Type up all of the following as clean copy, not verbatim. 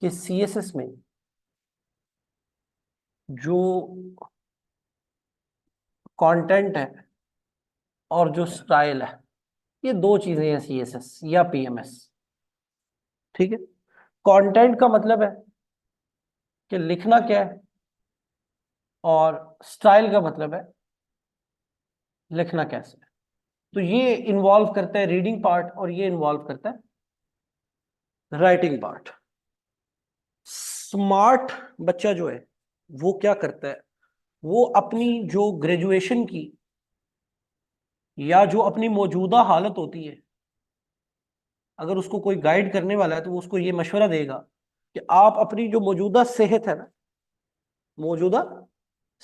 कि सीएसएस में जो कंटेंट है और जो स्टाइल है, ये दो चीजें हैं सीएसएस या पीएमएस। ठीक है। कंटेंट का मतलब है कि लिखना क्या है, और स्टाइल का मतलब है लिखना कैसे है। तो ये इन्वॉल्व करता है रीडिंग पार्ट और ये इन्वॉल्व करता है राइटिंग पार्ट। स्मार्ट बच्चा जो है वो क्या करता है, वो अपनी जो ग्रेजुएशन की या जो अपनी मौजूदा हालत होती है, अगर उसको कोई गाइड करने वाला है तो वो उसको ये मशवरा देगा कि आप अपनी जो मौजूदा सेहत है ना, मौजूदा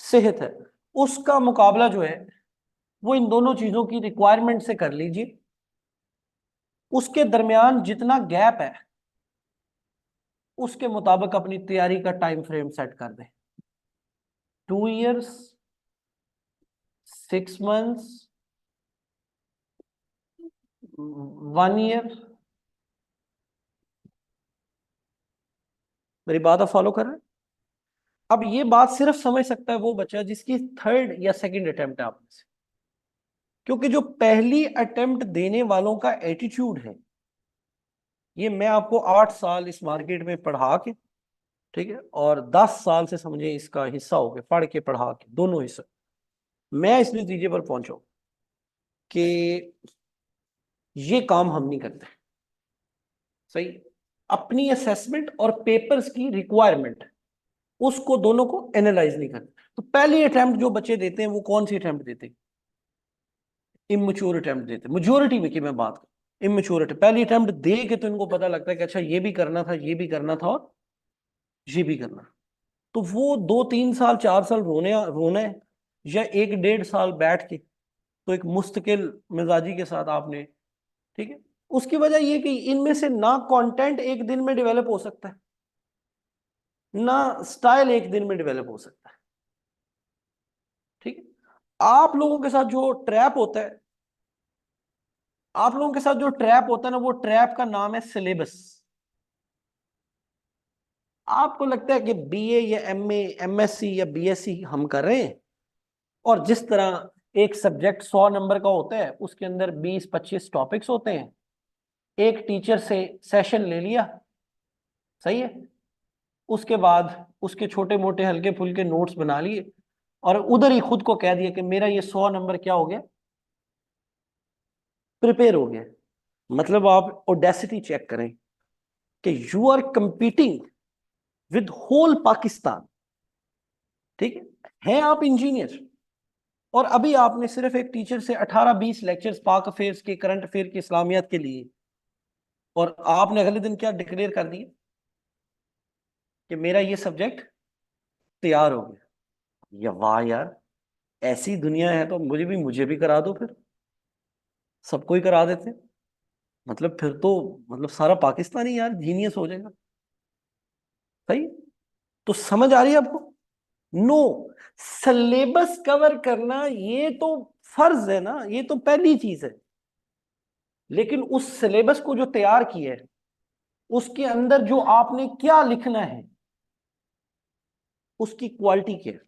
सेहत है, उसका मुकाबला जो है वो इन दोनों चीजों की रिक्वायरमेंट से कर लीजिए। उसके दरमियान जितना गैप है उसके मुताबिक अपनी तैयारी का टाइम फ्रेम सेट कर दें। 2 years, 6 months, 1 year। मेरी बात आप फॉलो कर रहे हैं? अब ये बात सिर्फ समझ सकता है वो बच्चा जिसकी थर्ड या सेकंड अटेम्प्ट है आप में से, क्योंकि जो पहली अटेम्प्ट देने वालों का एटीट्यूड है, ये मैं आपको 8 साल इस मार्केट में पढ़ा के, ठीक है, और 10 साल से समझे इसका हिस्सा हो गए, पढ़ के पढ़ा के दोनों हिस्से, मैं इस नतीजे पर पहुंचा कि ये काम हम नहीं करते। सही। अपनी असेसमेंट और पेपर्स की रिक्वायरमेंट, उसको दोनों को एनालाइज नहीं करते। तो पहली अटेम्प्ट जो बच्चे देते हैं वो कौन सी अटेम्प्ट देते हैं? इमेच्योर अटेम्प्ट देते हैं। मेजोरिटी में की मैं बात करूं, इमेच्योर अटेम्प्ट पहली अटेम्प्ट दे के तो इनको पता लगता है कि अच्छा ये भी करना था, ये भी करना था, और ये भी करना। तो वो 2-3 साल 4 साल रोने रोना है, या 1-1.5 साल बैठ के तो एक मुस्तकिल मिजाजी के साथ आपने, ठीक है। उसकी वजह ये कि इनमें से ना कंटेंट एक दिन में डेवलप हो सकता है, ना स्टाइल एक दिन में डेवलप हो सकता है। ठीक है। आप लोगों के साथ जो ट्रैप होता है, आप लोगों के साथ जो ट्रैप होता है ना, वो ट्रैप का नाम है सिलेबस। आपको लगता है कि बीए या एमए, एमएससी या बीएससी हम कर रहे हैं, और जिस तरह एक सब्जेक्ट 100 नंबर का होता है, उसके अंदर 20-25 टॉपिक्स होते हैं, एक टीचर से सेशन ले लिया, सही है, उसके बाद उसके छोटे मोटे हल्के फुल्के नोट्स बना लिए, और उधर ही खुद को कह दिया कि मेरा ये 100 नंबर क्या हो गया, प्रिपेयर हो गया। मतलब आप ओडेसिटी चेक करें कि you are competing with whole Pakistan. ठीक है आप इंजीनियर, और अभी आपने सिर्फ एक टीचर से 18-20 लेक्चर्स पाक अफेयर्स के, करंट अफेयर की, इस्लामियात के लिए, और आपने अगले दिन क्या डिक्लेयर कर दिया कि मेरा ये सब्जेक्ट तैयार हो गया। या वाह यार, ऐसी दुनिया है तो मुझे भी करा दो फिर, सबको ही करा देते। मतलब फिर तो मतलब सारा पाकिस्तान ही यार जीनियस हो जाएगा। सही। तो समझ आ रही है आपको? नो, सिलेबस कवर करना ये तो फर्ज है ना, ये तो पहली चीज है। लेकिन उस सिलेबस को जो तैयार किया है, उसके अंदर जो आपने क्या लिखना है, उसकी क्वालिटी क्या है,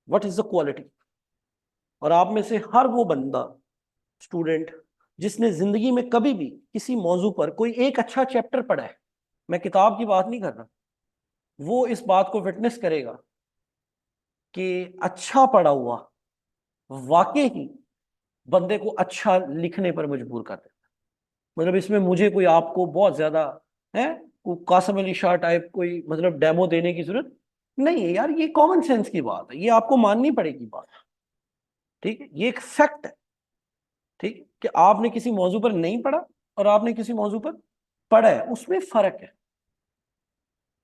व्हाट इज द क्वालिटी। और आप में से हर वो बंदा, स्टूडेंट, जिसने जिंदगी में कभी भी किसी मौजू पर कोई एक अच्छा चैप्टर पढ़ा है, मैं किताब की बात नहीं कर रहा, वो इस बात को विटनेस करेगा कि अच्छा पढ़ा हुआ वाकई ही बंदे को अच्छा लिखने पर मजबूर कर देता है। मतलब इसमें मुझे कोई आपको बहुत ज्यादा है, कोई कासिम अली शाह टाइप कोई मतलब डेमो देने की जरूरत नहीं है यार, ये कॉमन सेंस की बात है, ये आपको माननी पड़ेगी बात। ठीक है, ये एक फैक्ट है। ठीक है, कि आपने किसी मौजू पर नहीं पढ़ा और आपने किसी मौजू पर पढ़ा है, उसमें फर्क है।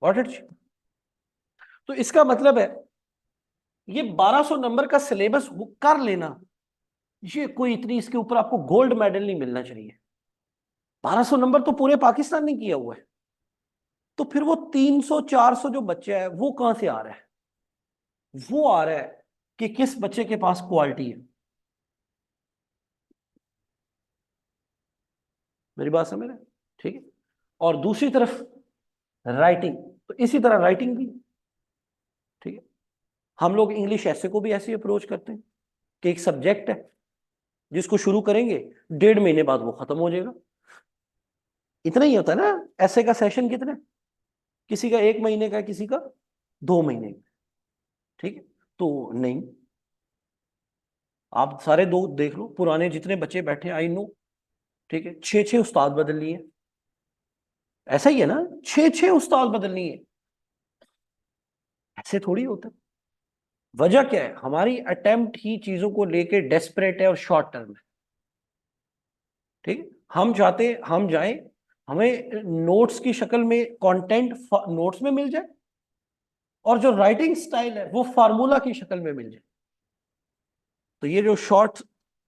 What it. तो इसका मतलब है ये 1200 नंबर का सिलेबस कर लेना, ये कोई इतनी इसके ऊपर आपको गोल्ड मेडल नहीं मिलना चाहिए। 1200 नंबर तो पूरे पाकिस्तान ने किया हुआ है। तो फिर वो 300-400 जो बच्चा है वो कहां से आ रहा है? वो आ रहा है कि किस बच्चे के पास क्वालिटी है। मेरी बात समझ रहे हैं? ठीक है। और दूसरी तरफ राइटिंग। तो इसी तरह राइटिंग भी, ठीक है। हम लोग इंग्लिश ऐसे को भी ऐसे अप्रोच करते हैं कि एक सब्जेक्ट है जिसको शुरू करेंगे, 1.5 महीने बाद वो खत्म हो जाएगा। इतना ही होता है ना, ऐसे का सेशन कितना है, किसी का 1 महीने का, किसी का 2 महीने का, ठीक है। तो नहीं, आप सारे दो देख लो, पुराने जितने बच्चे बैठे आई नो, ठीक है, 6-6 उस्ताद बदल लिए, ऐसा ही है ना, 6-6 उस्ताद बदलनी है, ऐसे थोड़ी होता है। वजह क्या है, हमारी अटेम्प्ट ही चीजों को लेके डेस्परेट है और शॉर्ट टर्म है, ठीक है। हम चाहते हम जाएं, हमें नोट्स की शक्ल में कंटेंट नोट्स में मिल जाए, और जो राइटिंग स्टाइल है वो फार्मूला की शक्ल में मिल जाए। तो ये जो शॉर्ट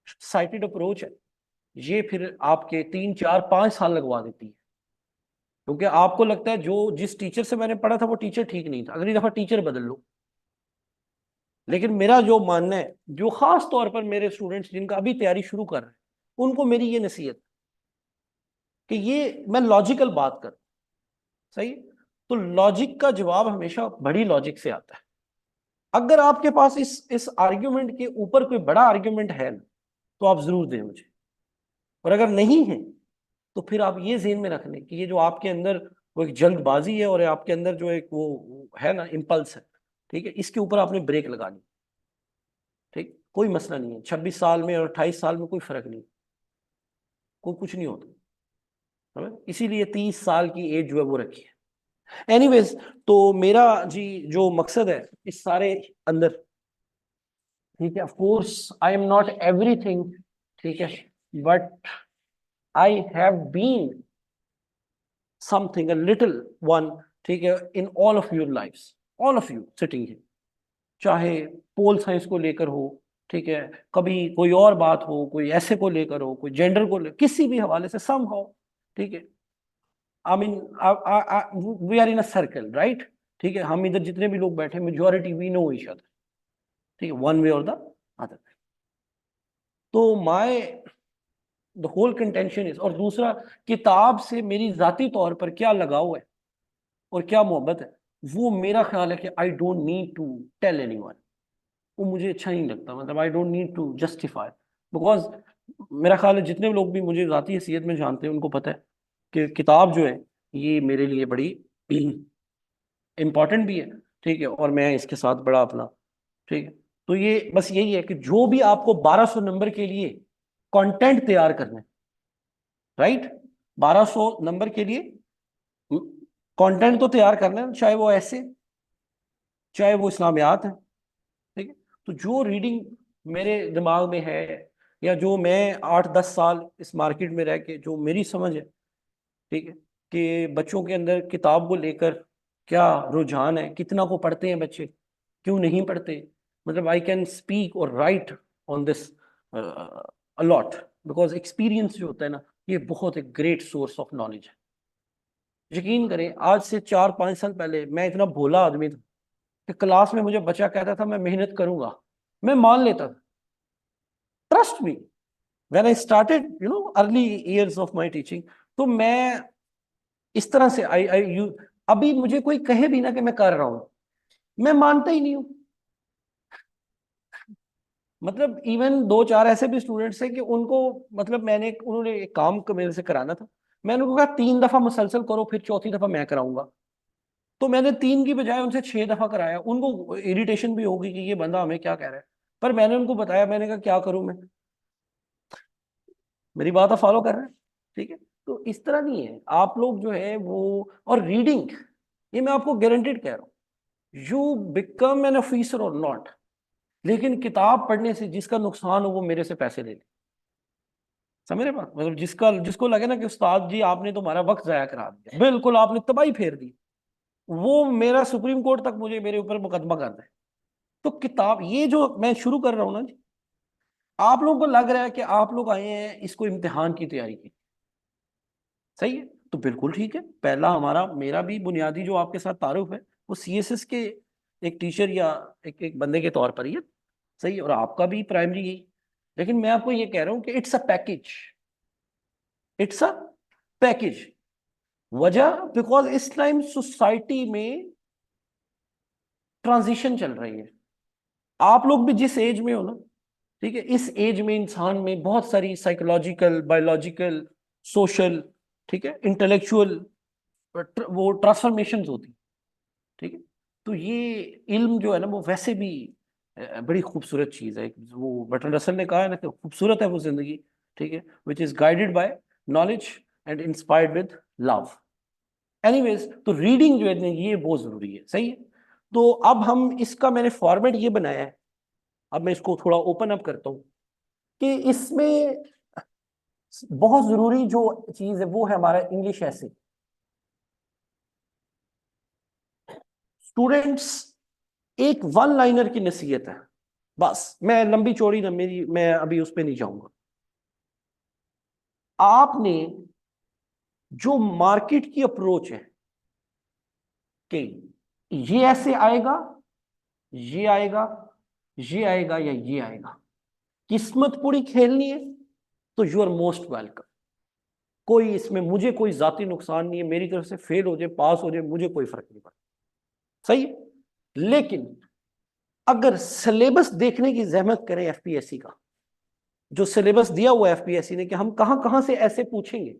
साइटेड अप्रोच है, ये फिर आपके 3-4-5 साल लगवा देती है, क्योंकि आपको लगता है जो जिस टीचर से मैंने पढ़ा था वो टीचर ठीक नहीं था, अगली दफा टीचर बदल लो। लेकिन मेरा जो मानना है, जो खास तौर पर मेरे स्टूडेंट्स जिनका अभी तैयारी शुरू कर रहे हैं, उनको मेरी ये नसीहत कि ये मैं लॉजिकल बात कर, सही। तो लॉजिक का जवाब हमेशा बड़ी लॉजिक से आता है। अगर आपके पास इस आर्ग्यूमेंट के ऊपर कोई बड़ा आर्ग्यूमेंट है ना, तो आप जरूर दें मुझे, और अगर नहीं है तो फिर आप ये ज़हन में रख लें कि ये जो आपके अंदर वो एक जल्दबाजी है, और आपके अंदर जो एक वो है ना इम्पल्स है, ठीक है, इसके ऊपर आपने ब्रेक लगानी, ठीक। कोई मसला नहीं है, 26 साल में और 28 साल में कोई फर्क नहीं, कोई कुछ नहीं होता, समझ। इसीलिए 30 साल की एज जो है वो रखी है। एनीवेज, तो मेरा जी जो मकसद है इस सारे अंदर, ठीक है, of course I am not everything, ठीक है, but I have been something, a little one, ठीक है, in all of your lifes, all of you sitting here, चाहे पोल साइंस को लेकर हो, ठीक है, कभी कोई और बात हो, कोई ऐसे को लेकर हो, कोई जेंडर को लेकर, किसी भी हवाले से सम हो, ठीक है। I mean we are in a circle, right, ठीक है। हम इधर जितने भी लोग बैठे, majority we know each other, ठीक है, वन वे और द अदर। तो my the whole contention is, और दूसरा, किताब से मेरी जाती तौर पर क्या लगाव है और क्या मोहब्बत है, वो मेरा ख्याल है कि I don't need to tell anyone. वो मुझे अच्छा नहीं लगता, मतलब I don't need to justify, because मेरा ख्याल है जितने लोग भी मुझे ज़ाती हैसियत में जानते हैं उनको पता है कि किताब जो है ये मेरे लिए बड़ी इंपॉर्टेंट भी है, ठीक है, और मैं इसके साथ बड़ा अपना, ठीक है। तो ये बस यही है कि जो भी आपको 1200 नंबर के लिए कंटेंट तैयार करना है, राइट, 1200 नंबर के लिए कंटेंट तो तैयार करना है, चाहे वो ऐसे, चाहे वो इस्लामियात है, ठीक है। तो जो रीडिंग मेरे दिमाग में है, या जो मैं 8-10 साल इस मार्केट में रह के जो मेरी समझ है, ठीक है, कि बच्चों के अंदर किताब को लेकर क्या रुझान है, कितना को पढ़ते हैं बच्चे, क्यों नहीं पढ़ते, मतलब आई कैन स्पीक और right on this a lot, because experience जो होता है ना, ये बहुत एक ग्रेट सोर्स ऑफ नॉलेज है। यकीन करें, आज से 4-5 साल पहले मैं इतना भोला आदमी था कि क्लास में मुझे बच्चा कहता था मैं मेहनत करूंगा, मैं मान लेता था। Trust me, when I started early years of my teaching, तो मैं इस तरह से आई आई यू अभी मुझे कोई कहे भी ना कि मैं कर रहा हूं, मैं मानता ही नहीं हूं। मतलब इवन 2-4 ऐसे भी स्टूडेंट्स हैं कि उनको, मतलब उन्होंने एक काम मेरे से कराना था, मैंने उनको कहा 3 दफा मुसलसल करो, फिर चौथी दफा मैं कराऊंगा। तो मैंने 3 की बजाय उनसे 6 दफा कराया, उनको इरिटेशन भी होगी कि ये बंदा हमें क्या कह रहा है, पर मैंने उनको बताया, मैंने कहा क्या करूं मैं, मेरी बात आप फॉलो कर रहे हैं, ठीक है। तो इस तरह नहीं है, आप लोग जो है वो, और रीडिंग, ये मैं आपको गारंटेड कह रहा हूँ, यू बिकम एन ऑफिसर और नॉट, लेकिन किताब पढ़ने से जिसका नुकसान हो वो मेरे से पैसे ले ले, समझ रहे बात, मतलब जिसको लगे ना कि उस्ताद जी आपने तो हमारा वक्त जाया करा दिया, बिल्कुल आपने तबाही फेर दी, वो मेरा सुप्रीम कोर्ट तक मुझे मेरे ऊपर मुकदमा कर दे। तो किताब ये जो मैं शुरू कर रहा हूँ ना जी, आप लोगों को लग रहा है कि आप लोग आए हैं इसको इम्तिहान की तैयारी की, सही है, तो बिल्कुल ठीक है। पहला हमारा मेरा भी बुनियादी जो आपके साथ तारुफ है वो सीएसएस के एक टीचर या एक बंदे के तौर पर ही है, सही है, और आपका भी प्राइमरी यही। लेकिन मैं आपको ये कह रहा हूं कि it's a package, it's a package. वजह बिकॉज इस टाइम सोसाइटी में ट्रांजिशन चल रही है। आप लोग भी जिस एज में हो ना, ठीक है, इस एज में इंसान में बहुत सारी साइकोलॉजिकल, बायोलॉजिकल, सोशल, ठीक है, इंटेलेक्चुअल वो ट्रांसफॉर्मेशन होती, ठीक है। तो ये इल्म जो है ना वो वैसे भी बड़ी खूबसूरत चीज है। वो बर्ट्रैंड रसल ने कहा है ना कि खूबसूरत है वो जिंदगी, ठीक है, which is guided by knowledge and inspired with love. Anyways, तो रीडिंग जो है ना ये बहुत जरूरी है, सही है। तो अब हम इसका मैंने फॉर्मेट ये बनाया है, अब मैं इसको थोड़ा ओपन अप करता हूँ कि इसमें बहुत जरूरी जो चीज है वो है हमारा इंग्लिश ऐसे। स्टूडेंट्स, एक वन लाइनर की नसीहत है, बस, मैं लंबी चौड़ी ना मेरी, मैं अभी उस पर नहीं जाऊंगा। आपने जो मार्केट की अप्रोच है कि ये ऐसे आएगा, ये आएगा, ये आएगा या ये आएगा, किस्मत पूरी खेलनी है, तो यू आर मोस्ट वेलकम। कोई इसमें मुझे कोई जाती नुकसान नहीं है, मेरी तरफ से फेल हो जाए पास हो जाए मुझे कोई फर्क नहीं पड़ता, सही है। लेकिन अगर सिलेबस देखने की जहमत करें एफपीएससी का, जो सिलेबस दिया हुआ है एफपीएससी ने कि हम कहां कहां से ऐसे पूछेंगे,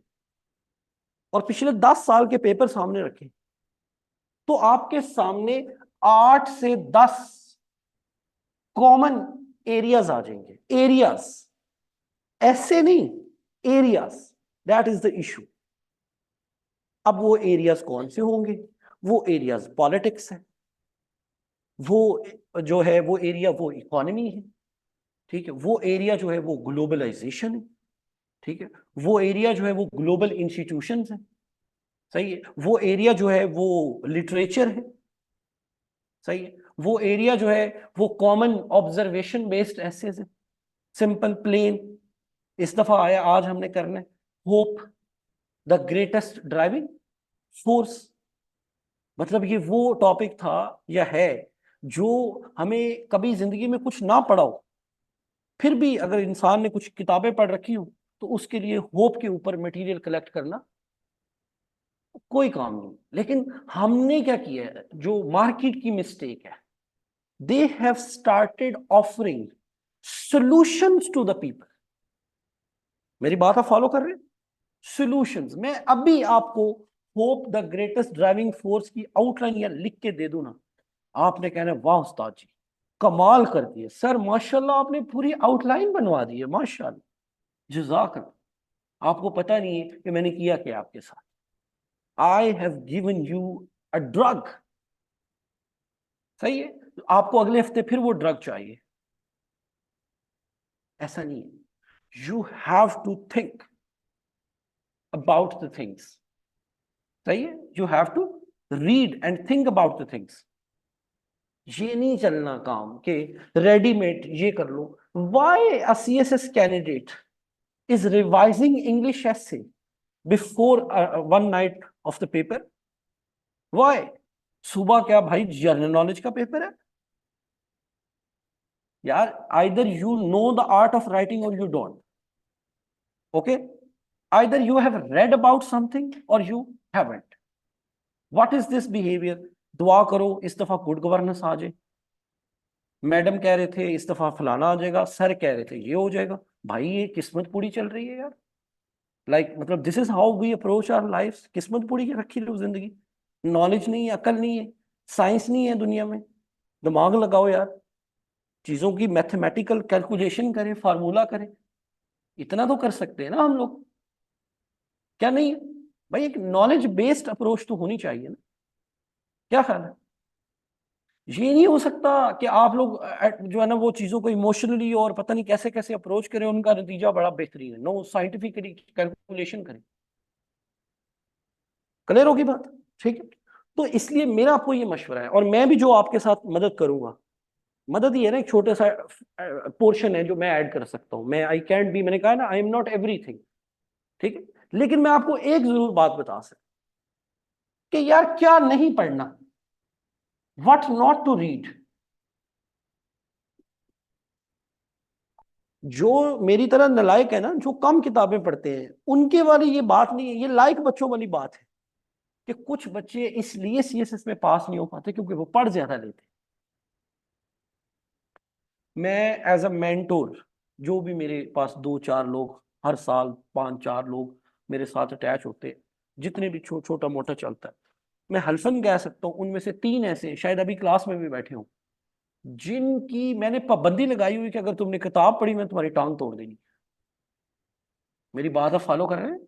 और पिछले 10 साल के पेपर सामने रखें, तो आपके सामने 8 से 10 कॉमन एरियाज आ जाएंगे। एरियाज, ऐसे नहीं, areas, that is the issue. अब वो एरियाज कौन से होंगे? वो एरियाज पॉलिटिक्स है, वो जो है वो एरिया वो इकोनॉमी है, ठीक है, वो एरिया जो है वो ग्लोबलाइजेशन है, ठीक है, वो एरिया जो है वो ग्लोबल इंस्टीट्यूशंस है, सही है, वो एरिया जो है वो लिटरेचर है, सही है, वो एरिया जो है वो कॉमन ऑब्जर्वेशन बेस्ड एसेस है, सिंपल प्लेन। इस दफा आया, आज हमने करना है hope the greatest driving force. मतलब ये वो टॉपिक था या है जो हमें कभी जिंदगी में कुछ ना पढ़ा हो, फिर भी अगर इंसान ने कुछ किताबें पढ़ रखी हो तो उसके लिए होप के ऊपर मटेरियल कलेक्ट करना कोई काम नहीं। लेकिन हमने क्या किया है, जो मार्केट की मिस्टेक है, they have started offering solutions to the people. मेरी बात आप फॉलो कर रहे हैं? सॉल्यूशंस। मैं अभी आपको hope the greatest driving force की आउटलाइन या लिख के दे दूं ना, आपने कहना वाह उस्ताद जी कमाल कर दिए सर, माशाल्लाह आपने पूरी आउटलाइन बनवा दी है, माशाल्लाह, जज़ाकल्लाह। आपको पता नहीं है कि मैंने किया क्या आपके साथ। I have given you a drug, सही है, तो आपको अगले हफ्ते फिर वो ड्रग चाहिए, ऐसा नहीं है। You have to think about the things, सही है, you have to read and think about the things. ये नहीं चलना काम के रेडीमेड ये कर लो। Why a CSS candidate is revising English essay before one night of the paper? Why? सुबह क्या भाई जनरल नॉलेज का पेपर है यार? either you know the art of writing or you don't, okay, either you have read about something or you haven't. What is this behavior? दुआ करो इस दफा गुड गवर्नेंस आ जाए, मैडम कह रहे थे इस दफा फलाना आ जाएगा, सर कह रहे थे ये हो जाएगा। भाई ये किस्मत पूरी चल रही है यार, लाइक मतलब this is how we approach our life. किस्मत पूरी के रखी लो जिंदगी, नॉलेज नहीं है, अकल नहीं है, साइंस नहीं है दुनिया में, दिमाग लगाओ यार, चीजों की मैथमेटिकल कैलकुलेशन करें, फार्मूला करें, इतना तो कर सकते हैं ना हम लोग, क्या नहीं है? भाई एक नॉलेज बेस्ड अप्रोच तो होनी चाहिए ना, क्या ख्याल है? ये नहीं हो सकता कि आप लोग जो है ना वो चीजों को इमोशनली और पता नहीं कैसे कैसे अप्रोच करें, उनका नतीजा बड़ा बेहतरीन है। नो, साइंटिफिकली कैलकुलेशन करें। क्लियर होगी बात? ठीक है। तो इसलिए मेरा आपको ये मशवरा है, और मैं भी जो आपके साथ मदद करूंगा, मदद ये है ना, एक छोटा सा पोर्शन है जो मैं ऐड कर सकता हूं। मैं आई कैंट बी, मैंने कहा ना, आई एम नॉट एवरीथिंग, ठीक है, लेकिन मैं आपको एक जरूर बात बता सकता कि यार क्या नहीं पढ़ना, व्हाट नॉट टू रीड। जो मेरी तरह नालायक है ना, जो कम किताबें पढ़ते हैं, उनके वाली ये बात नहीं है, ये लायक बच्चों वाली बात है। कि कुछ बच्चे इसलिए सीएसएस में पास नहीं हो पाते क्योंकि वो पढ़ ज्यादा लेते। मैं एज अ मेंटोर, जो भी मेरे पास 2-4 लोग हर साल 5-4 लोग मेरे साथ अटैच होते हैं, जितने भी छोटा मोटा चलता है, मैं हल्फन कह सकता हूँ उनमें से 3 ऐसे शायद अभी क्लास में भी बैठे हों जिनकी मैंने पाबंदी लगाई हुई कि अगर तुमने किताब पढ़ी मैं तुम्हारी टांग तोड़ देनी। मेरी बात आप फॉलो कर रहे हैं?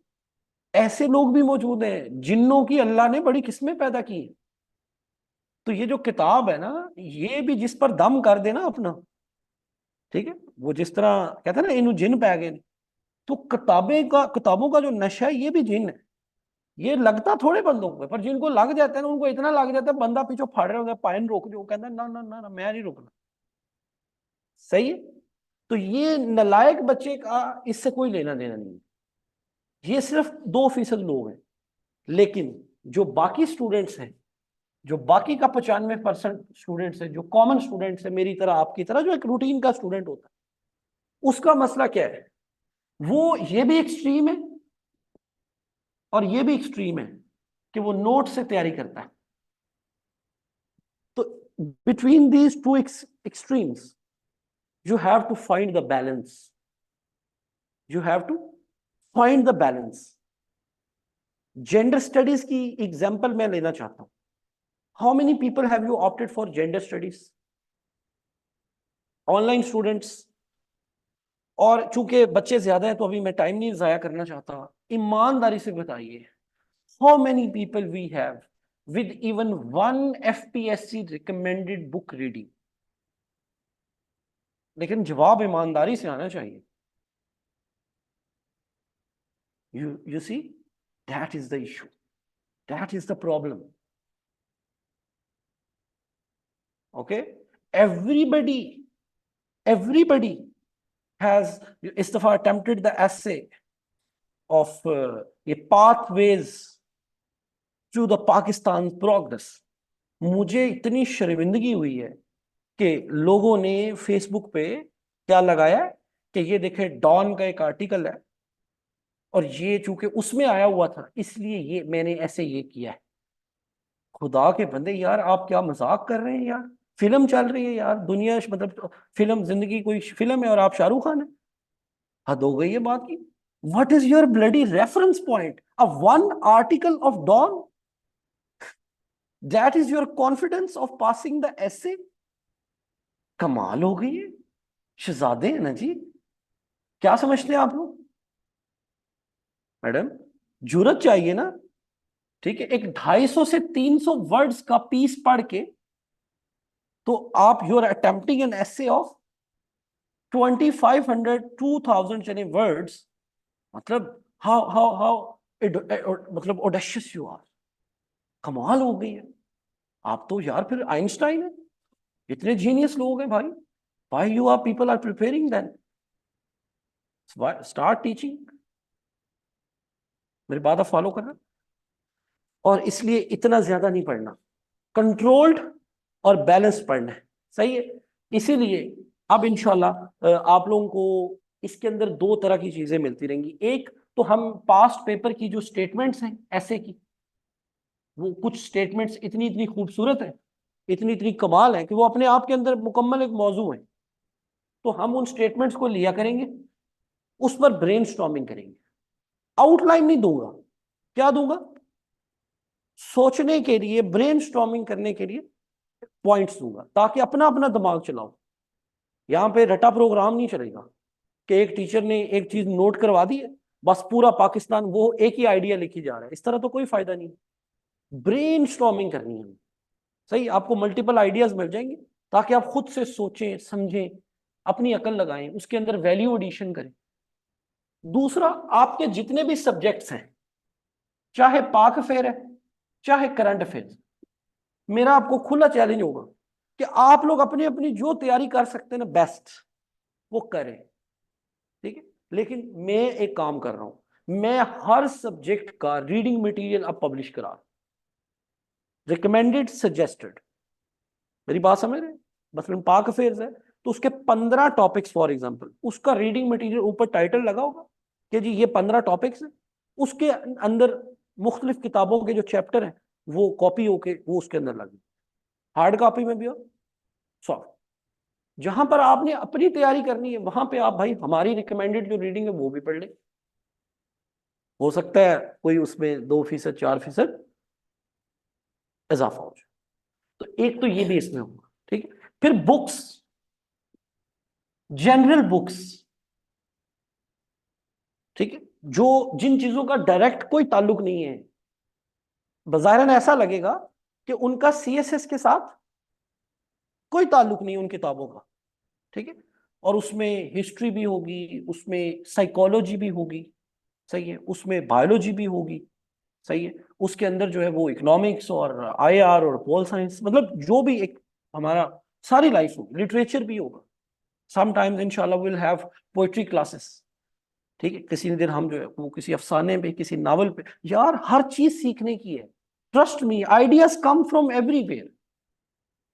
ऐसे लोग भी मौजूद हैं जिन्नों की अल्लाह ने बड़ी किस्में पैदा की। तो ये जो किताब है ना, ये भी जिस पर दम कर देना अपना, ठीक है, वो जिस तरह कहते हैं ना इन्हें जिन पै गए, तो किताबों का जो नशा है ये भी जिन है। ये लगता थोड़े बंदों को, पर जिनको लग जाता है ना उनको इतना लग जाता है, बंदा पीछे फाड़ रहा होता है, पाइन रोक दो, कहता है ना ना ना ना मैं नहीं रुकना। सही है। तो ये नालायक बच्चे का इससे कोई लेना देना नहीं है। ये सिर्फ 2% लोग हैं, लेकिन जो बाकी स्टूडेंट्स हैं, जो बाकी का 95% स्टूडेंट्स हैं, जो कॉमन स्टूडेंट्स है मेरी तरह आपकी तरह, जो एक रूटीन का स्टूडेंट होता है, उसका मसला क्या है? वो ये भी एक्सट्रीम है और ये भी एक्सट्रीम है कि वो नोट से तैयारी करता है। तो between these two extremes you have to find the balance. You have to find the balance. Gender studies की एग्जांपल मैं लेना चाहता हूं। How many people have you opted for gender studies? Online students. और चूंकि बच्चे ज्यादा हैं तो अभी मैं टाइम नहीं जाया करना चाहता, ईमानदारी से बताइए how many people we have with even one FPSC recommended book reading? लेकिन जवाब ईमानदारी से आना चाहिए। You see, that is the issue, that is the problem. Okay, everybody has Istafa attempted the essay of a pathways to the Pakistan progress. मुझे इतनी शर्मिंदगी हुई है कि लोगों ने फेसबुक पे क्या लगाया कि ये देखे डॉन का एक आर्टिकल है और ये चूंकि उसमें आया हुआ था इसलिए ये मैंने ऐसे ये किया है। खुदा के बंदे यार, आप क्या मजाक कर रहे हैं यार? फिल्म चल रही है यार, दुनिया मतलब फिल्म, जिंदगी कोई फिल्म है और आप शाहरुख खान है? हद हो गई है बात की। What is your bloody reference point? A one article of Dawn, that is your confidence of passing the essay? कमाल हो गई है। शहजादे हैं ना जी, क्या समझते हैं आप लोग? मैडम, जरूरत चाहिए ना। ठीक है, एक 250 से 300 वर्ड्स का पीस पढ़ के तो आप you are attempting an essay of 2500 2000 चने वर्ड्स। मतलब हाउ हाउ हाउ मतलब ओडेशियस यू आर। कमाल हो गई है। आप तो यार फिर आइंस्टाइन है। इतने जीनियस लोग हैं भाई। Why you are people are preparing then? Start teaching. मेरी बात आप फॉलो कर रहे हैं? और इसलिए इतना ज्यादा नहीं पढ़ना, कंट्रोल्ड और बैलेंस पढ़ना है। सही है। इसीलिए अब इंशाल्लाह आप लोगों को इसके अंदर 2 तरह की चीजें मिलती रहेंगी। एक तो हम पास्ट पेपर की जो स्टेटमेंट्स हैं ऐसे की, वो कुछ स्टेटमेंट्स इतनी इतनी खूबसूरत है, इतनी इतनी कमाल है कि वो अपने आप के अंदर मुकम्मल एक मौजू है। तो हम उन स्टेटमेंट्स को लिया करेंगे, उस पर ब्रेनस्टॉर्मिंग करेंगे। आउटलाइन नहीं दूंगा, क्या दूंगा? सोचने के लिए, ब्रेनस्टॉर्मिंग करने के लिए पॉइंट्स दूंगा, ताकि अपना अपना दिमाग चलाओ। यहां पे रटा प्रोग्राम नहीं चलेगा कि एक टीचर ने एक चीज नोट करवा दी है, बस पूरा पाकिस्तान वो एक ही आइडिया लिखी जा रहा है। इस तरह तो कोई फायदा नहीं। ब्रेनस्टॉर्मिंग करनी है। सही, आपको मल्टीपल आइडियाज मिल जाएंगे ताकि आप खुद से सोचें, समझें, अपनी अकल लगाएं, उसके अंदर वैल्यू एडिशन करें। दूसरा, आपके जितने भी सब्जेक्ट्स हैं, चाहे पाक अफेयर है चाहे करंट अफेयर, मेरा आपको खुला चैलेंज होगा कि आप लोग अपनी अपनी जो तैयारी कर सकते हैं ना बेस्ट, वो करें। ठीक है, लेकिन मैं एक काम कर रहा हूं, मैं हर सब्जेक्ट का रीडिंग मटेरियल अब पब्लिश करा, रिकमेंडेड सजेस्टेड। मेरी बात समझ रहे हैं? मतलब पाक अफेयर्स है तो उसके 15 टॉपिक्स फॉर एग्जांपल, उसका रीडिंग मटेरियल ऊपर टाइटल लगा होगा कि जी ये 15 टॉपिक्स है। उसके अंदर मुख्तलिफ किताबों के जो चैप्टर हैं वो कॉपी होके वो उसके अंदर लगे, हार्ड कॉपी में भी हो, सॉफ्ट। जहां पर आपने अपनी तैयारी करनी है वहां पे आप भाई हमारी रिकमेंडेड जो रीडिंग है वो भी पढ़ ले। हो सकता है कोई उसमें 2% 4% इजाफा हो जाए। तो एक तो ये भी इसमें होगा, ठीक है। फिर बुक्स, जनरल बुक्स, ठीक है, जो जिन चीजों का डायरेक्ट कोई ताल्लुक नहीं है, बज़ाहिरन ऐसा लगेगा कि उनका सीएसएस के साथ कोई ताल्लुक नहीं उन किताबों का, ठीक है। और उसमें हिस्ट्री भी होगी, उसमें साइकोलॉजी भी होगी, सही है, उसमें बायोलॉजी भी होगी, सही है, उसके अंदर जो है वो इकोनॉमिक्स और आईआर और पोल साइंस, मतलब जो भी एक हमारा सारी लाइफ होगी, लिटरेचर भी होगा। समटाइम्स इंशाल्लाह विल हैव पोएट्री क्लासेस, ठीक है, किसी दिन हम जो है वो किसी अफसाने पे, किसी नावल पे, यार हर चीज सीखने की है। Trust me, ideas come from everywhere.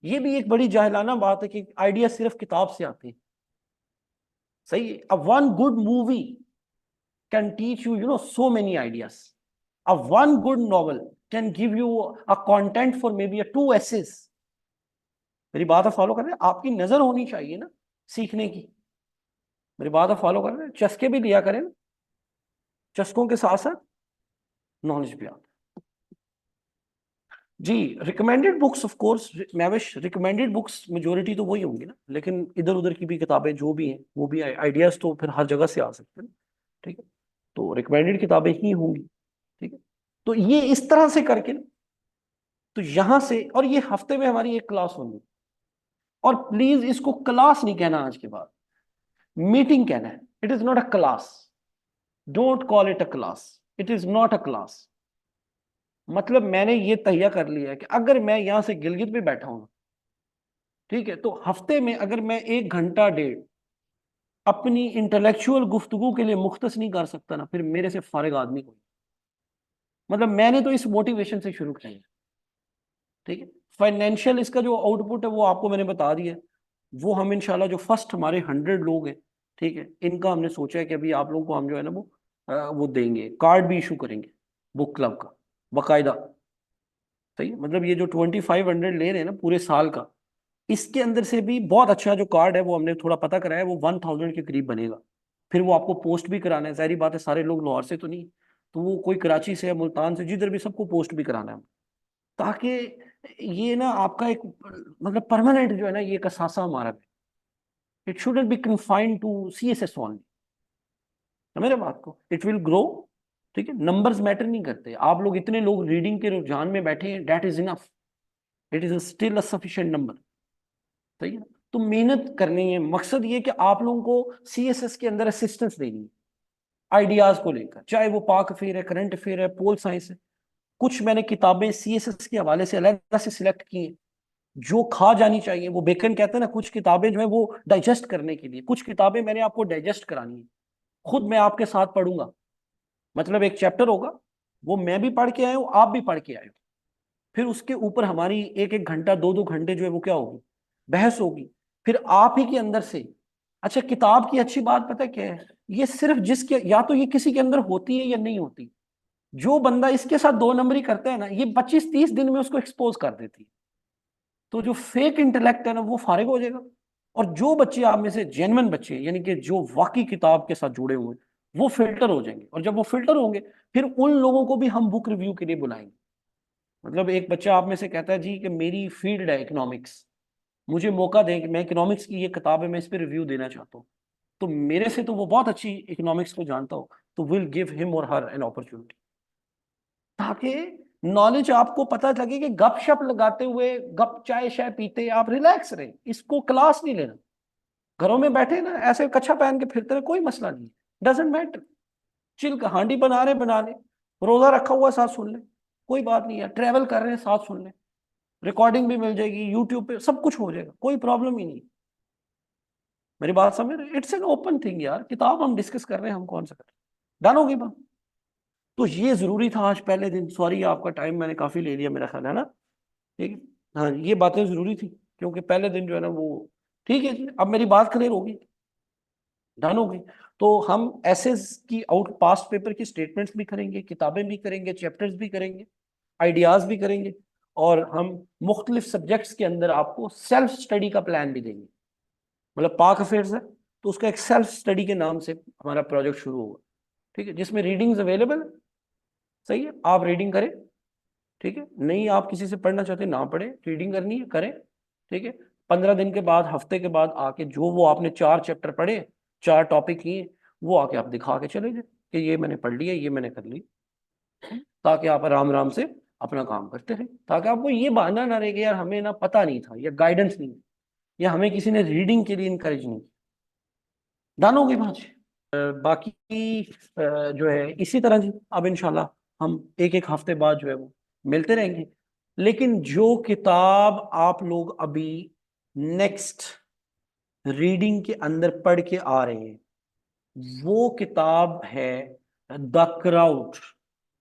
ये भी एक बड़ी जाहिलाना बात है कि आइडिया सिर्फ किताब से आते हैं, सही है। अब one good movie can teach you, so many ideas. A one good novel can give you a content for maybe a 2 essays. मेरी बात आप फॉलो कर रहे हैं? आपकी नजर होनी चाहिए ना सीखने की। मेरी बात आप फॉलो कर रहे हैं? चस्के भी लिया करें ना, चस्कों के साथ साथ नॉलेज भी आता जी। रिकमेंडेड बुक्स ऑफ कोर्स मैविश, रिकमेंडेड बुक्स मेजोरिटी तो वही होंगी ना, लेकिन इधर उधर की भी किताबें जो भी हैं वो भी आइडियाज तो फिर हर जगह से आ सकते हैं, ठीक है। तो रिकमेंडेड किताबें ही होंगी, ठीक है। तो ये इस तरह से करके, तो यहां से, और ये हफ्ते में हमारी एक क्लास होगी। और प्लीज इसको क्लास नहीं कहना आज के बाद, मीटिंग कहना है। It is not a class, don't call it a class, it is not a class. मतलब मैंने ये तय कर लिया है कि अगर मैं यहां से गिलगित में बैठा हूं, ठीक है, तो हफ्ते में अगर मैं 1 घंटा 1.5 अपनी इंटेलेक्चुअल गुफ्तगू के लिए मुख्तस नहीं कर सकता ना, फिर मेरे से फारिग आदमी कोई। मतलब मैंने तो इस मोटिवेशन से शुरू किया, ठीक है। फाइनेंशियल इसका जो आउटपुट है वो आपको मैंने बता दिया। वो हम इंशाल्लाह जो फर्स्ट हमारे 100 लोग हैं, ठीक है, इनका हमने सोचा है कि अभी आप लोगों को हम जो है ना वो देंगे, कार्ड भी इशू करेंगे बुक क्लब का बाकायदा, सही है। मतलब ये जो 2500 ले रहे हैं ना पूरे साल का, इसके अंदर से भी बहुत अच्छा जो कार्ड है वो हमने थोड़ा पता कराया है, वो 1000 के करीब बनेगा। फिर वो आपको पोस्ट भी कराना है, जाहिर बात है सारे लोग लाहौर से तो नहीं, तो वो कोई कराची से, मुल्तान से, जिधर भी, सबको पोस्ट भी कराना है, ताकि ये ना आपका एक मतलब परमानेंट जो है ना ये एक असासा हमारा, it shouldn't be confined to CSS only. मेरे बात को, इट विल ग्रो, ठीक है। नंबर्स मैटर नहीं करते, आप लोग इतने लोग रीडिंग के रुझान में बैठे हैं, that is enough, it is still a sufficient number, सही है। तो मेहनत करनी है, मकसद ये कि आप लोगों को सीएसएस के अंदर असिस्टेंस देनी है आइडियाज को लेकर, चाहे वो पाक अफेयर है, करंट अफेयर है, पोल साइंस है। कुछ मैंने किताबें सीएसएस के हवाले से अलग से सिलेक्ट की हैं जो खा जानी चाहिए। वो बेकन कहते हैं ना, कुछ किताबें जो है वो डाइजेस्ट करने के लिए, कुछ किताबें मैंने आपको डाइजेस्ट करानी है, खुद मैं आपके साथ पढ़ूंगा। मतलब एक चैप्टर होगा, वो मैं भी पढ़ के आया हूं, आप भी पढ़ के आए हो, फिर उसके ऊपर हमारी 1 1 घंटा 2 2 घंटे जो है वो क्या होगी, बहस होगी। फिर आप ही के अंदर से, अच्छा किताब की अच्छी बात पता है क्या है, ये सिर्फ जिसके, या तो ये किसी के अंदर होती है या नहीं होती, जो बंदा इसके साथ 2 नंबरी करता है ना, ये 25 30 दिन में उसको एक्सपोज कर देती है। तो जो फेक इंटेलेक्ट है ना वो फारिग हो जाएगा। और जो बच्चे आप में से जेन्युइन बच्चे, यानी कि जो वाकई किताब के साथ जुड़े हुए हैं, वो फिल्टर हो जाएंगे। और जब वो फिल्टर होंगे, फिर उन लोगों को भी हम बुक रिव्यू के लिए बुलाएंगे। मतलब एक बच्चा आप में से कहता है जी कि मेरी फील्ड है इकोनॉमिक्स, मुझे मौका दें कि मैं इकोनॉमिक्स की ये किताब है, मैं इस पर रिव्यू देना चाहता हूँ। तो मेरे से तो वो बहुत अच्छी इकोनॉमिक्स को जानता हो, तो विल गिव हिम और हर एन अपॉर्चुनिटी, ताकि नॉलेज आपको पता लगे कि गपशप लगाते हुए, गप चाय शाय पीते आप रिलैक्स रहे, इसको क्लास नहीं लेना। घरों में बैठे ना ऐसे कच्छा पहन के फिरते रहे, कोई मसला नहीं, डजेंट मैटर। चिल हांडी बना रहे बना ले, रोजा रखा हुआ साथ सुन ले, कोई बात नहीं है। ट्रेवल कर रहे हैं साथ सुन ले, रिकॉर्डिंग भी मिल जाएगी यूट्यूब पे, सब कुछ हो जाएगा, कोई प्रॉब्लम ही नहीं। मेरी बात समझ रहे? इट्स एन ओपन थिंग यार, किताब हम डिस्कस कर रहे हैं, हम कौन सा कर रहे हैं, डन होगी बात। तो ये जरूरी था आज पहले दिन, सॉरी आपका टाइम मैंने काफी ले लिया मेरा ख्याल है ना, ठीक है। हाँ ये बातें जरूरी थी, क्योंकि पहले दिन जो है ना वो, ठीक है जी, अब मेरी बात क्लियर होगी। डन होगी। तो हम एसेस की आउट पास्ट पेपर की स्टेटमेंट्स भी करेंगे, किताबें भी करेंगे, चैप्टर्स भी करेंगे, आइडियाज भी करेंगे, और हम मुख्तलिफ सब्जेक्ट्स के अंदर आपको सेल्फ स्टडी का प्लान भी देंगे। मतलब पाक अफेयर्स है तो उसका एक सेल्फ स्टडी के नाम से हमारा प्रोजेक्ट शुरू होगा, ठीक है, जिसमें रीडिंग्स अवेलेबल। सही है, आप रीडिंग करें, ठीक है, नहीं आप किसी से पढ़ना चाहते ना पढ़े, रीडिंग करनी है करें, ठीक है। 15 दिन के बाद, हफ्ते के बाद आके जो वो आपने 4 चैप्टर पढ़े, 4 टॉपिक किए, वो आके आप दिखा के चले जाए कि ये मैंने पढ़ लिया, ये मैंने कर लिया, ताकि आप आराम आराम से अपना काम करते रहें, ताकि आपको ये बहाना ना रहे कि यार हमें ना पता नहीं था या गाइडेंस नहीं, या हमें किसी ने रीडिंग के लिए इनकरेज नहीं। डन हो गई बात। बाकी जो है इसी तरह जी, अब इंशाल्लाह हम एक एक हफ्ते बाद जो है वो मिलते रहेंगे। लेकिन जो किताब आप लोग अभी नेक्स्ट रीडिंग के अंदर पढ़ के आ रहे हैं, वो किताब है द क्राउड,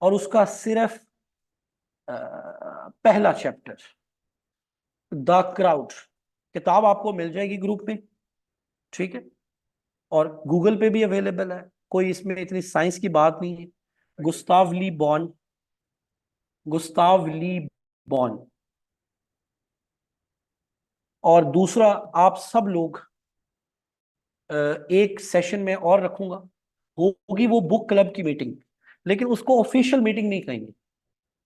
और उसका सिर्फ पहला चैप्टर, द क्राउड। किताब आपको मिल जाएगी ग्रुप में, ठीक है, और गूगल पे भी अवेलेबल है, कोई इसमें इतनी साइंस की बात नहीं है। गुस्ताव ली बॉन, गुस्ताव ली बॉन। और दूसरा, आप सब लोग एक सेशन में और रखूंगा, होगी वो बुक क्लब की मीटिंग, लेकिन उसको ऑफिशियल मीटिंग नहीं कहेंगे।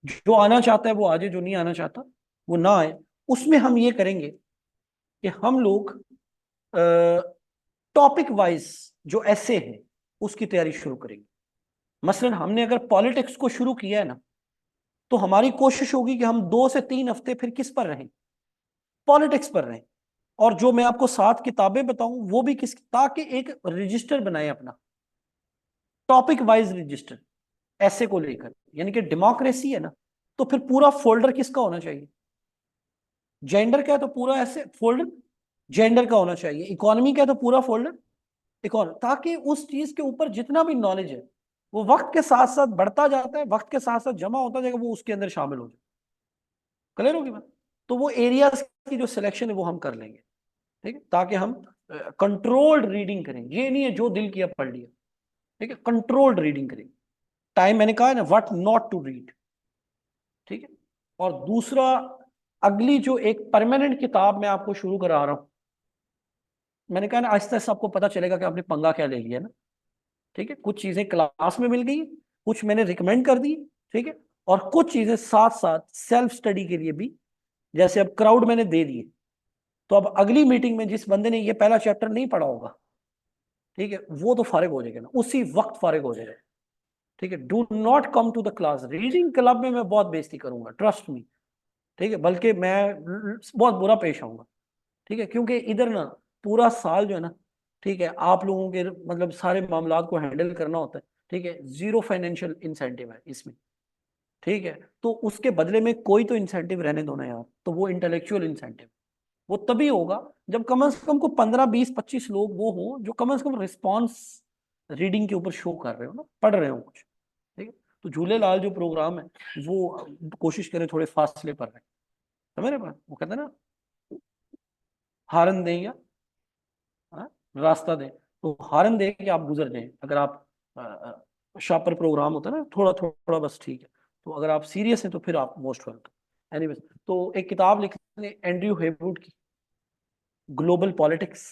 जो आना चाहता है वो आ जाए, जो नहीं आना चाहता वो ना आए। उसमें हम ये करेंगे कि हम लोग टॉपिक वाइज जो ऐसे है उसकी तैयारी शुरू करेंगे। मसलन हमने अगर पॉलिटिक्स को शुरू किया है ना, तो हमारी कोशिश होगी कि हम 2 से 3 हफ्ते फिर किस पर रहें, पॉलिटिक्स पर रहें। और जो मैं आपको 7 किताबें बताऊं वो भी किस, ताकि एक रजिस्टर बनाए अपना, टॉपिक वाइज रजिस्टर ऐसे को लेकर। यानी कि डेमोक्रेसी है ना, तो फिर पूरा फोल्डर किसका होना चाहिए? जेंडर का है तो पूरा ऐसे फोल्डर जेंडर का होना चाहिए। इकोनॉमी का है तो पूरा फोल्डर इकोनॉमी, ताकि उस चीज के ऊपर जितना भी नॉलेज है वो वक्त के साथ साथ बढ़ता जाता है, वक्त के साथ साथ जमा होता जाएगा, वो उसके अंदर शामिल हो जाए। क्लियर होगी बात? तो वो एरियाज की जो सिलेक्शन है वो हम कर लेंगे, ठीक है, ताकि हम कंट्रोल्ड रीडिंग करें। ये नहीं है जो दिल किया पढ़ लिया, ठीक है, कंट्रोल्ड रीडिंग करें। टाइम मैंने कहा है ना, व्हाट नॉट टू रीड, ठीक है। और दूसरा, अगली जो एक परमानेंट किताब मैं आपको शुरू करा रहा हूं, मैंने कहा ना आहिस्ता आहिस्ता आपको पता चलेगा कि आपने पंगा क्या ले लिया ना, ठीक है। कुछ चीजें क्लास में मिल गई, कुछ मैंने रिकमेंड कर दी, ठीक है, और कुछ चीजें साथ साथ सेल्फ स्टडी के लिए भी, जैसे अब क्राउड मैंने दे दिए, तो अब अगली मीटिंग में जिस बंदे ने ये पहला चैप्टर नहीं पढ़ा होगा, ठीक है, वो तो फारिग हो जाएगा ना, उसी वक्त फारिग हो जाएगा, ठीक है। Do not come to the class, reading club में मैं बहुत बेइज्जती करूंगा, ट्रस्ट मी, ठीक है, बल्कि मैं बहुत बुरा पेश आऊंगा, ठीक है, क्योंकि इधर ना पूरा साल जो है ना, ठीक है, आप लोगों के मतलब सारे मामला को हैंडल करना होता है, ठीक है, जीरो फाइनेंशियल इंसेंटिव है इसमें, ठीक है। तो उसके बदले में कोई तो इंसेंटिव रहने दो ना यार, तो वो इंटेलेक्चुअल इंसेंटिव वो तभी होगा जब कम से कम को 15 20 25 लोग वो हो जो कम से कम रिस्पॉन्स रीडिंग के ऊपर शो कर रहे हो ना, पढ़ रहे हो कुछ, ठीक है। तो झूलेलाल जो प्रोग्राम है वो कोशिश करें थोड़े फासले पर रहे, समझ रहे बात? वो कहते हैं ना, हारन दें या हाँ, रास्ता दें। तो हारन दे के आप गुजर जाएं, अगर आप शापर प्रोग्राम होता है ना, थोड़ा थोड़ा बस, ठीक है। तो अगर आप सीरियस हैं तो फिर आप मोस्ट वेलकम। एनीवेज, तो एक किताब लिखी है एंड्रयू हेवुड की, ग्लोबल पॉलिटिक्स।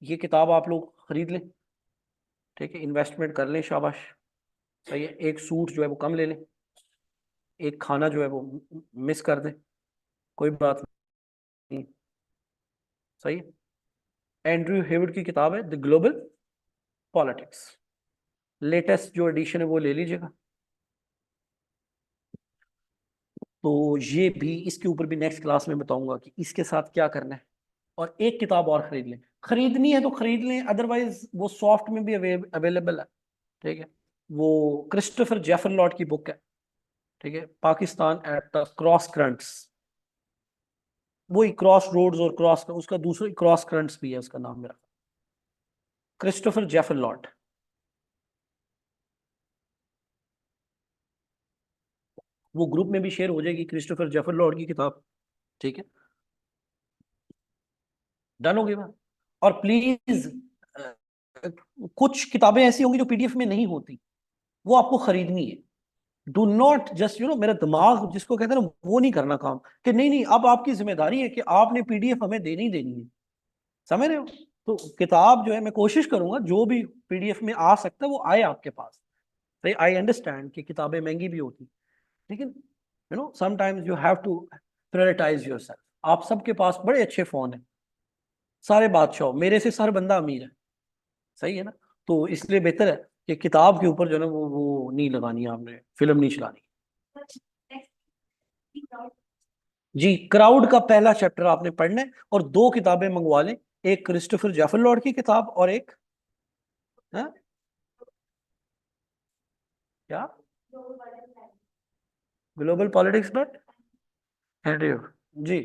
ये किताब आप लोग खरीद लें, ठीक है, इन्वेस्टमेंट कर लें, शाबाश, सही है। एक सूट जो है वो कम ले लें, एक खाना जो है वो मिस कर दें, कोई बात नहीं, सही है। एंड्रयू हेवुड की किताब है द ग्लोबल पॉलिटिक्स, लेटेस्ट जो एडिशन है वो ले लीजिएगा। तो ये भी, इसके ऊपर भी नेक्स्ट क्लास में बताऊंगा कि इसके साथ क्या करना है। और एक किताब और खरीद लें, खरीदनी है तो खरीद लें, अदरवाइज वो सॉफ्ट में भी अवेलेबल है, ठीक है। वो क्रिस्टोफर जेफर लॉर्ड की बुक है, ठीक है, Pakistan at the cross currents. वही क्रॉस रोड्स और क्रॉस, उसका दूसरा क्रॉस करंट्स भी है उसका नाम मेरा, क्रिस्टोफर जेफर लॉर्ड। वो ग्रुप में भी शेयर हो जाएगी क्रिस्टोफर जेफर लॉर्ड की किताब, ठीक है। डन हो गई बात। और प्लीज कुछ किताबें ऐसी होंगी जो पीडीएफ में नहीं होती, वो आपको खरीदनी है। डू नॉट जस्ट मेरा दिमाग जिसको कहते हैं ना, वो नहीं करना काम कि नहीं नहीं अब आपकी जिम्मेदारी है कि आपने पीडीएफ हमें देनी देनी है। समझ रहे हो? तो किताब जो है मैं कोशिश करूंगा जो भी पीडीएफ में आ सकता है वो आए आपके पास। आई अंडरस्टैंड कि किताबें महंगी भी होती, लेकिन sometimes you have to prioritize yourself. आप सबके पास बड़े अच्छे फोन हैं, सारे बादशाह, मेरे से हर बंदा अमीर है, सही है ना? तो इसलिए बेहतर है कि किताब के ऊपर जो है ना वो नहीं लगानी है आपने, फिल्म नहीं चलानी। जी, क्राउड का पहला चैप्टर आपने पढ़ना है और दो किताबें मंगवा लें, एक क्रिस्टोफर जैफर लॉर्ड की किताब और एक हाँ? क्या? Global politics but Henry. Ji